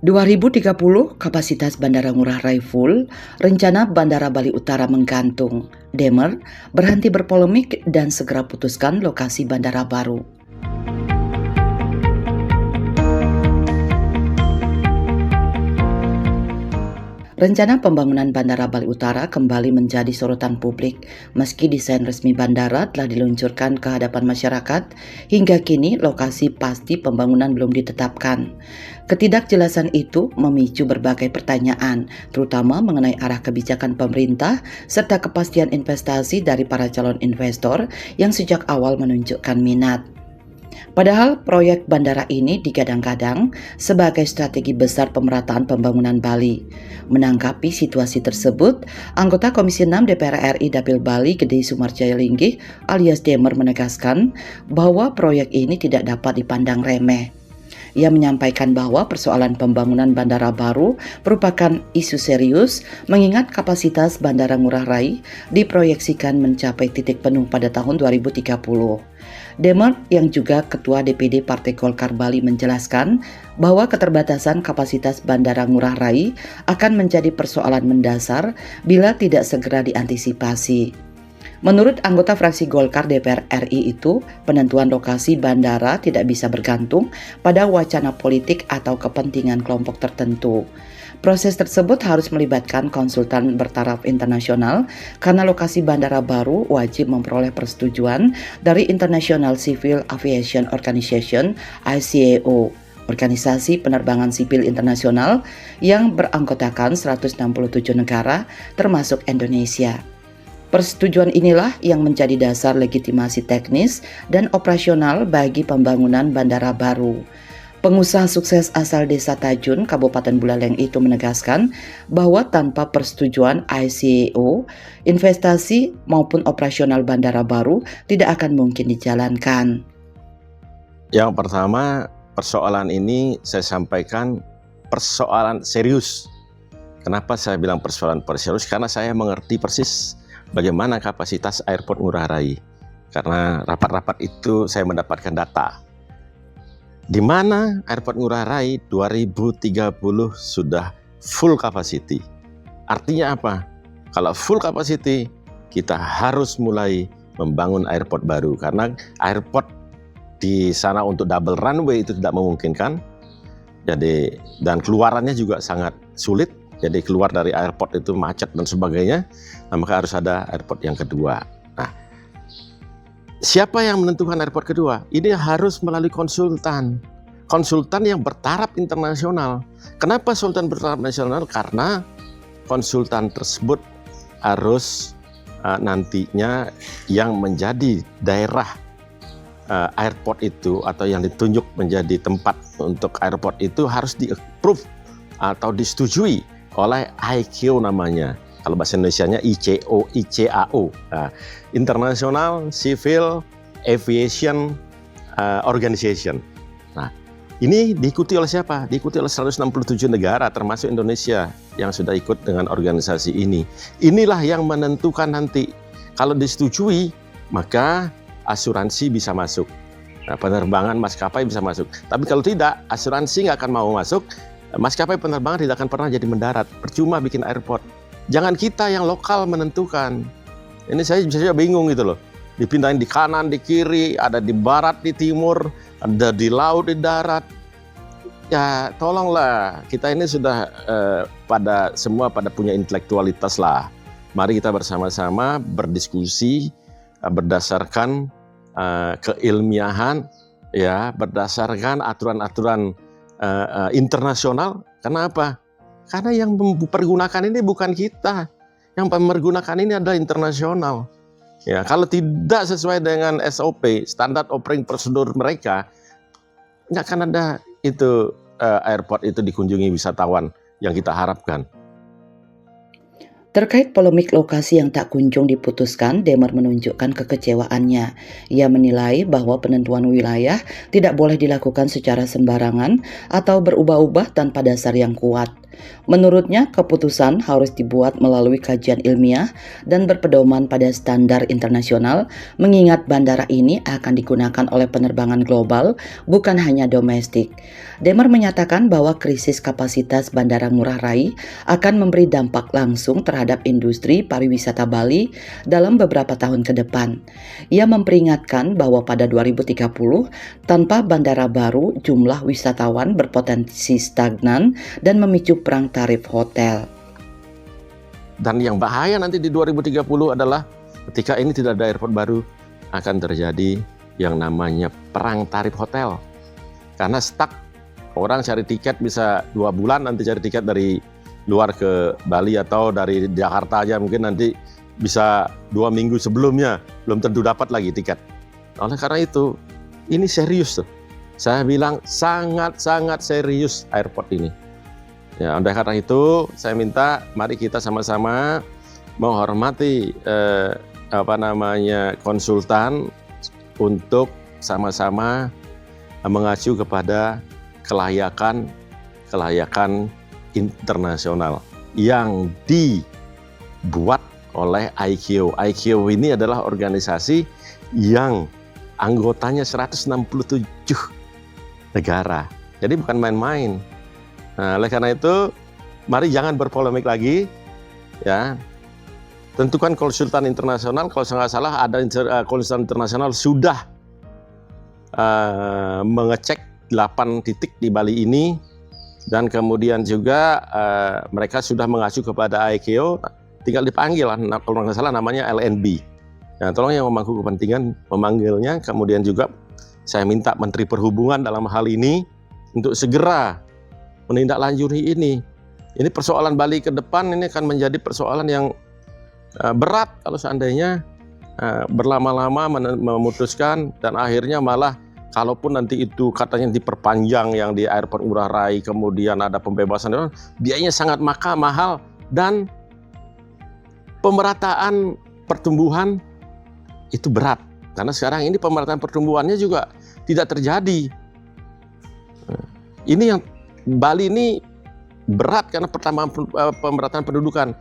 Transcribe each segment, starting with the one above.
2030 kapasitas Bandara Ngurah Rai full, rencana Bandara Bali Utara menggantung. Demer berhenti berpolemik dan segera putuskan lokasi bandara baru. Rencana pembangunan Bandara Bali Utara kembali menjadi sorotan publik meski desain resmi bandara telah diluncurkan ke hadapan masyarakat. Hingga kini lokasi pasti pembangunan belum ditetapkan. Ketidakjelasan itu memicu berbagai pertanyaan, terutama mengenai arah kebijakan pemerintah serta kepastian investasi dari para calon investor yang sejak awal menunjukkan minat. Padahal proyek bandara ini digadang-gadang sebagai strategi besar pemerataan pembangunan Bali. Menanggapi situasi tersebut, anggota Komisi 6 DPR RI Dapil Bali Gede Sumarjaya Linggih alias Demer menegaskan bahwa proyek ini tidak dapat dipandang remeh. Ia menyampaikan bahwa persoalan pembangunan bandara baru merupakan isu serius mengingat kapasitas Bandara Ngurah Rai diproyeksikan mencapai titik penuh pada tahun 2030. Demer yang juga Ketua DPD Partai Golkar Bali menjelaskan bahwa keterbatasan kapasitas Bandara Ngurah Rai akan menjadi persoalan mendasar bila tidak segera diantisipasi. Menurut anggota fraksi Golkar DPR RI itu, penentuan lokasi bandara tidak bisa bergantung pada wacana politik atau kepentingan kelompok tertentu. Proses tersebut harus melibatkan konsultan bertaraf internasional karena lokasi bandara baru wajib memperoleh persetujuan dari International Civil Aviation Organization (ICAO), organisasi penerbangan sipil internasional yang beranggotakan 167 negara termasuk Indonesia. Persetujuan inilah yang menjadi dasar legitimasi teknis dan operasional bagi pembangunan bandara baru. Pengusaha sukses asal Desa Tajun, Kabupaten Buleleng itu menegaskan bahwa tanpa persetujuan ICAO, investasi maupun operasional bandara baru tidak akan mungkin dijalankan. Yang pertama, persoalan ini saya sampaikan persoalan serius. Kenapa saya bilang persoalan serius? Karena saya mengerti persis bagaimana kapasitas airport Ngurah Rai. Karena rapat-rapat itu saya mendapatkan data. Di mana airport Ngurah Rai 2030 sudah full capacity. Artinya apa? Kalau full capacity, kita harus mulai membangun airport baru. Karena airport di sana untuk double runway itu tidak memungkinkan. Jadi, dan keluarannya juga sangat sulit. Jadi keluar dari airport itu macet dan sebagainya. Nah, maka harus ada airport yang kedua. Nah, siapa yang menentukan airport kedua? Ini harus melalui konsultan. Konsultan yang bertaraf internasional. Kenapa konsultan bertaraf nasional? Karena konsultan tersebut harus nantinya yang menjadi daerah airport itu atau yang ditunjuk menjadi tempat untuk airport itu harus di-approve atau disetujui oleh ICAO namanya. Kalau bahasa Indonesianya ICAO, International Civil Aviation Organization. Nah, ini diikuti oleh siapa? Diikuti oleh 167 negara termasuk Indonesia yang sudah ikut dengan organisasi ini. Inilah yang menentukan nanti. Kalau disetujui, maka asuransi bisa masuk. Nah, penerbangan maskapai bisa masuk. Tapi kalau tidak, asuransi nggak akan mau masuk. Maskapai penerbangan tidak akan pernah jadi mendarat. Percuma bikin airport. Jangan kita yang lokal menentukan. Ini saya bisa bingung gitu loh. Dipindahin di kanan, di kiri, ada di barat, di timur, ada di laut, di darat. Ya tolonglah, kita ini sudah pada punya intelektualitas lah. Mari kita bersama-sama berdiskusi berdasarkan keilmiahan, ya, berdasarkan aturan-aturan internasional. Karena apa? Karena yang mempergunakan ini bukan kita. Yang mempergunakan ini adalah internasional. Ya, kalau tidak sesuai dengan SOP, standar operating procedure mereka, nggak akan ada itu airport itu dikunjungi wisatawan yang kita harapkan. Terkait polemik lokasi yang tak kunjung diputuskan, Demer menunjukkan kekecewaannya. Ia menilai bahwa penentuan wilayah tidak boleh dilakukan secara sembarangan atau berubah-ubah tanpa dasar yang kuat. Menurutnya, keputusan harus dibuat melalui kajian ilmiah dan berpedoman pada standar internasional, mengingat bandara ini akan digunakan oleh penerbangan global, bukan hanya domestik. Demer menyatakan bahwa krisis kapasitas Bandara Ngurah Rai akan memberi dampak langsung terhadap industri pariwisata Bali dalam beberapa tahun ke depan. Ia memperingatkan bahwa pada 2030, tanpa bandara baru, jumlah wisatawan berpotensi stagnan dan memicu perang tarif hotel. Dan yang bahaya nanti di 2030 adalah ketika ini tidak ada airport baru, akan terjadi yang namanya perang tarif hotel. Karena stuck, orang cari tiket bisa 2 bulan nanti cari tiket dari luar ke Bali atau dari Jakarta aja mungkin nanti bisa 2 minggu sebelumnya, belum tentu dapat lagi tiket. Oleh karena itu, ini serius tuh. Saya bilang sangat-sangat serius airport ini. Ya, oleh karena itu saya minta mari kita sama-sama menghormati konsultan untuk sama-sama mengacu kepada kelayakan internasional yang dibuat oleh ICAO. ICAO ini adalah organisasi yang anggotanya 167 negara. Jadi bukan main-main. Nah, oleh karena itu, mari jangan berpolemik lagi, ya. Tentukan konsultan internasional, kalau saya nggak salah ada konsultan internasional sudah mengecek 8 titik di Bali ini, dan kemudian juga mereka sudah mengacu kepada ICAO, tinggal dipanggil, kalau nggak salah namanya LNB. Nah, tolong yang memangku kepentingan memanggilnya, kemudian juga saya minta Menteri Perhubungan dalam hal ini untuk segera menindaklanjuti ini. Ini persoalan Bali ke depan ini akan menjadi persoalan yang berat kalau seandainya berlama-lama memutuskan dan akhirnya malah kalaupun nanti itu katanya diperpanjang yang di Airport Ngurah Rai, kemudian ada pembebasan, biayanya sangat mahal dan pemerataan pertumbuhan itu berat. Karena sekarang ini pemerataan pertumbuhannya juga tidak terjadi. Ini yang Bali ini berat karena pemerataan pertumbuhan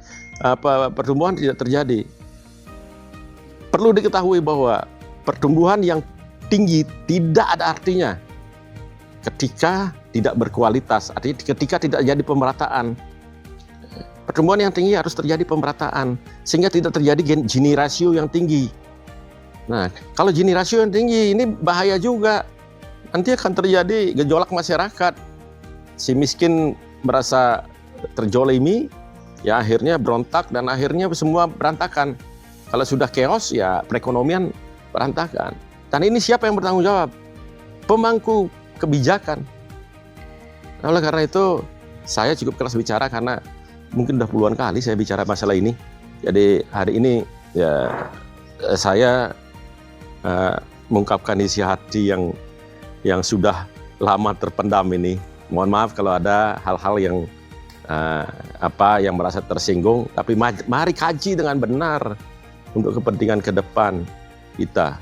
tidak terjadi. Perlu diketahui bahwa pertumbuhan yang tinggi tidak ada artinya ketika tidak berkualitas, artinya ketika tidak jadi pemerataan. Pertumbuhan yang tinggi harus terjadi pemerataan sehingga tidak terjadi Gini rasio yang tinggi. Nah, kalau Gini rasio yang tinggi ini bahaya juga. Nanti akan terjadi gejolak masyarakat. Si miskin merasa terjolimi, ya akhirnya berontak dan akhirnya semua berantakan. Kalau sudah chaos, ya perekonomian berantakan. Dan ini siapa yang bertanggung jawab? Pemangku kebijakan. Oleh karena itu, saya cukup keras bicara karena mungkin udah puluhan kali saya bicara masalah ini. Jadi hari ini ya saya mengungkapkan isi hati yang sudah lama terpendam ini. Mohon maaf kalau ada hal-hal yang yang merasa tersinggung, tapi mari kaji dengan benar untuk kepentingan ke depan kita.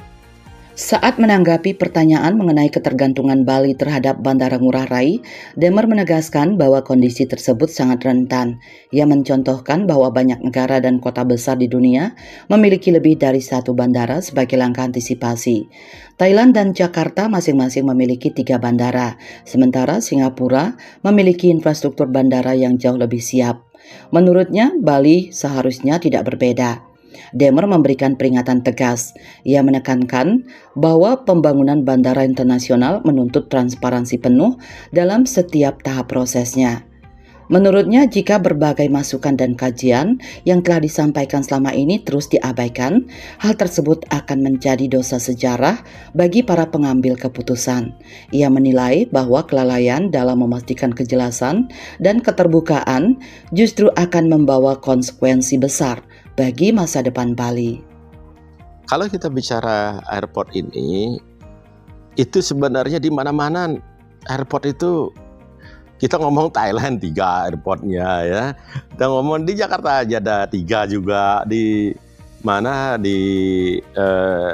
Saat menanggapi pertanyaan mengenai ketergantungan Bali terhadap Bandara Ngurah Rai, Demer menegaskan bahwa kondisi tersebut sangat rentan. Ia mencontohkan bahwa banyak negara dan kota besar di dunia memiliki lebih dari satu bandara sebagai langkah antisipasi. Thailand dan Jakarta masing-masing memiliki 3 bandara, sementara Singapura memiliki infrastruktur bandara yang jauh lebih siap. Menurutnya, Bali seharusnya tidak berbeda. Demer memberikan peringatan tegas. Ia menekankan bahwa pembangunan bandara internasional menuntut transparansi penuh dalam setiap tahap prosesnya. Menurutnya, jika berbagai masukan dan kajian yang telah disampaikan selama ini terus diabaikan, hal tersebut akan menjadi dosa sejarah bagi para pengambil keputusan. Ia menilai bahwa kelalaian dalam memastikan kejelasan dan keterbukaan justru akan membawa konsekuensi besar bagi masa depan Bali. Kalau kita bicara airport ini, itu sebenarnya di mana-mana airport itu. Kita ngomong Thailand 3 airportnya ya. Kita ngomong di Jakarta aja ada 3 juga, di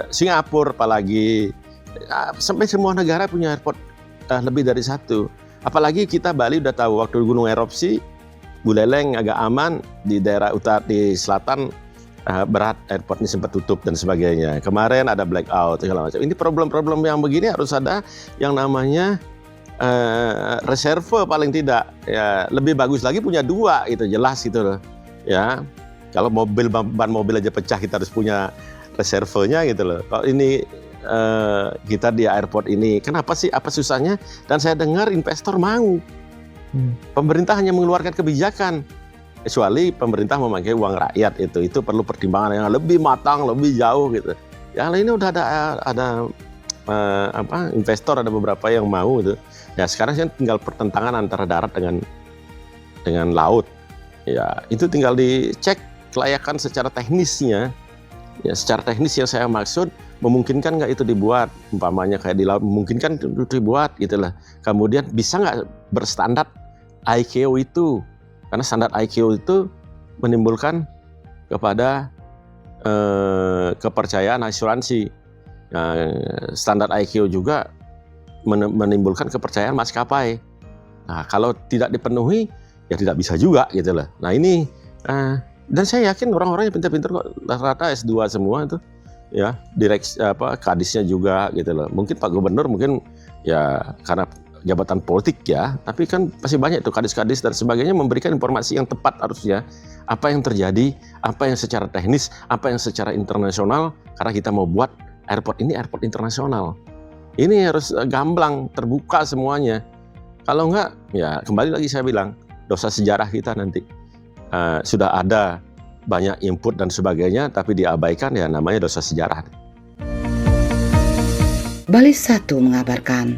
Singapura apalagi. Sampai semua negara punya airport lebih dari 1. Apalagi kita Bali udah tahu waktu gunung erupsi Buleleng agak aman, di daerah utara, di selatan berat, airportnya sempat tutup dan sebagainya. Kemarin ada blackout segala macam. Ini problem-problem yang begini harus ada yang namanya reserve paling tidak. Ya lebih bagus lagi punya dua, itu jelas gitu loh. Ya kalau ban mobil aja pecah kita harus punya reservenya gitu loh. Kalau ini kita di airport ini, kenapa sih? Apa susahnya? Dan saya dengar investor mau. Pemerintah hanya mengeluarkan kebijakan. Kecuali pemerintah memakai uang rakyat, itu perlu pertimbangan yang lebih matang, lebih jauh gitu. Yang lainnya udah ada investor, ada beberapa yang mau gitu. Ya sekarang sih tinggal pertentangan antara darat dengan laut. Ya itu tinggal dicek kelayakan secara teknisnya. Ya secara teknis yang saya maksud, memungkinkan nggak itu dibuat, umpamanya kayak di laut, memungkinkan itu dibuat gitulah. Kemudian bisa nggak berstandar ICAO itu? Karena standar ICAO itu menimbulkan kepada kepercayaan asuransi. Nah, standar ICAO juga menimbulkan kepercayaan maskapai. Nah, kalau tidak dipenuhi, ya tidak bisa juga gitu loh. Nah ini, dan saya yakin orang-orang yang pintar-pintar kok, rata-rata S2 semua itu, ya direksi kadisnya juga gitu loh. Mungkin Pak Gubernur mungkin ya karena jabatan politik ya, tapi kan masih banyak tuh kadis-kadis dan sebagainya memberikan informasi yang tepat harusnya, apa yang terjadi, apa yang secara teknis, apa yang secara internasional, karena kita mau buat airport ini airport internasional. Ini harus gamblang, terbuka semuanya. Kalau enggak, ya kembali lagi saya bilang, dosa sejarah kita nanti. Sudah ada banyak input dan sebagainya, tapi diabaikan, ya namanya dosa sejarah. Bali 1 mengabarkan,